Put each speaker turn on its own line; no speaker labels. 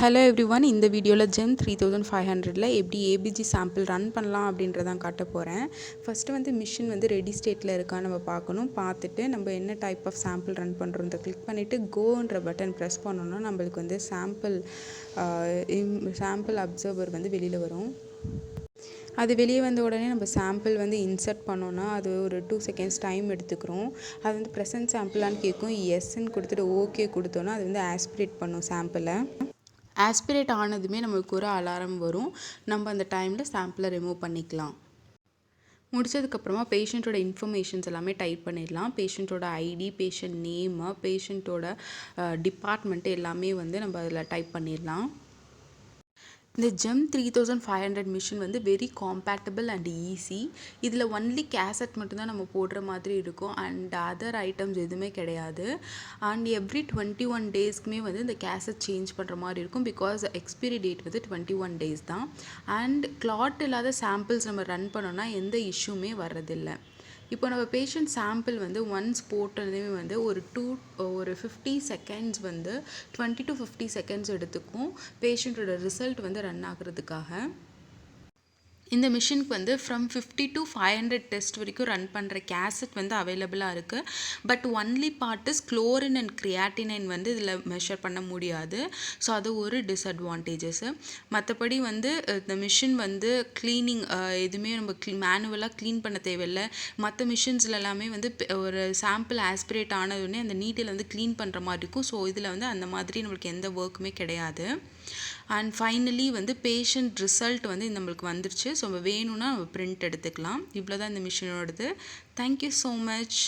Hello everyone, இந்த வீடியோவில் GEM 3500ல் எப்படி ABG சாம்பிள் ரன் பண்ணலாம் அப்படின்றதான் காட்ட போகிறேன். ஃபஸ்ட்டு வந்து மிஷின் வந்து ரெடி ஸ்டேட்டில் இருக்கான்னு நம்ம பார்க்கணும். பார்த்துட்டு நம்ம என்ன டைப் ஆஃப் சாம்பிள் ரன் பண்ணுறோம் கிளிக் பண்ணிவிட்டு கோன்ற பட்டன் ப்ரெஸ் பண்ணோன்னா நம்மளுக்கு வந்து சாம்பிள் அப்சர்வர் வந்து வெளியில் வரும். அது வெளியே வந்த உடனே நம்ம சாம்பிள் வந்து இன்சர்ட் பண்ணோன்னா அது ஒரு 2 செகண்ட்ஸ் டைம் எடுத்துக்கிறோம். அது வந்து ப்ரெசன்ட் சாம்பிளான்னு கேட்கும். எஸ்ன்னு கொடுத்துட்டு ஓகே கொடுத்தோன்னா அது வந்து ஆஸ்பிரேட் பண்ணும் சாம்பிளை. ஆஸ்பிரேட் ஆனதுமே நம்மளுக்கு ஒரு அலாரம் வரும். நம்ம அந்த டைமில் சாம்பிளை ரிமூவ் பண்ணிக்கலாம். முடிச்சதுக்கப்புறமா பேஷண்ட்டோட இன்ஃபர்மேஷன்ஸ் எல்லாமே டைப் பண்ணிடலாம். பேஷண்ட்டோட ஐடி, பேஷண்ட் நேமு, பேஷண்ட்டோட டிபார்ட்மெண்ட்டு எல்லாமே வந்து நம்ம அதில் டைப் பண்ணிடலாம். இந்த GEM 3500 மிஷின் வந்து வெரி காம்பேட்டபிள் அண்ட் ஈஸி. இதில் ஒன்லி கேசட் மட்டும்தான் நம்ம போடுற மாதிரி இருக்கும் அண்ட் அதர் ஐட்டம்ஸ் எதுவுமே கிடையாது. அண்ட் எவ்ரி 21 டேஸ்க்குமே வந்து இந்த கேசட் சேஞ்ச் பண்ணுற மாதிரி இருக்கும். பிகாஸ் எக்ஸ்பைரி டேட் வந்து 21 டேஸ் தான். அண்ட் கிளாட் இல்லாத சாம்பிள்ஸ் நம்ம ரன் பண்ணோன்னா எந்த இஷ்யூமே வர்றதில்லை. இப்போ நம்ம பேஷண்ட் சாம்பிள் வந்து ஒன்ஸ் போட்டதுமே வந்து ஒரு 50 செகண்ட்ஸ் வந்து 20 to 50 செகண்ட்ஸ் எடுத்துக்கும் பேஷண்ட்டோட ரிசல்ட் வந்து ரன் ஆகுறதுக்காக. இந்த மிஷினுக்கு வந்து ஃப்ரம் 50 to 500 டெஸ்ட் வரைக்கும் ரன் பண்ணுற கேசட் வந்து அவைலபிளாக இருக்குது. But only part is chlorine and creatinine வந்து இதில் மெஷர் பண்ண முடியாது. ஸோ அது ஒரு டிஸ்அட்வான்டேஜஸ்ஸு. மற்றபடி வந்து இந்த மிஷின் வந்து க்ளீனிங் எதுவுமே நம்ம மேனுவலாக க்ளீன் பண்ண தேவையில்லை. மற்ற மிஷின்ஸில் எல்லாமே வந்து ஒரு சாம்பிள் ஆஸ்பிரேட் ஆனதுடனே அந்த நீட்டில் வந்து க்ளீன் பண்ணுற மாதிரி இருக்கும். ஸோ இதில் வந்து அந்த மாதிரி நம்மளுக்கு எந்த ஒர்க்குமே கிடையாது. அண்ட் ஃபைனலி வந்து பேஷண்ட் ரிசல்ட் வந்து நம்மளுக்கு வந்துருச்சு. ஸோ நம்ம வேணும்னா நம்ம பிரிண்ட் எடுத்துக்கலாம். இவ்வளோ தான் இந்த மிஷினோடது. Thank you so much.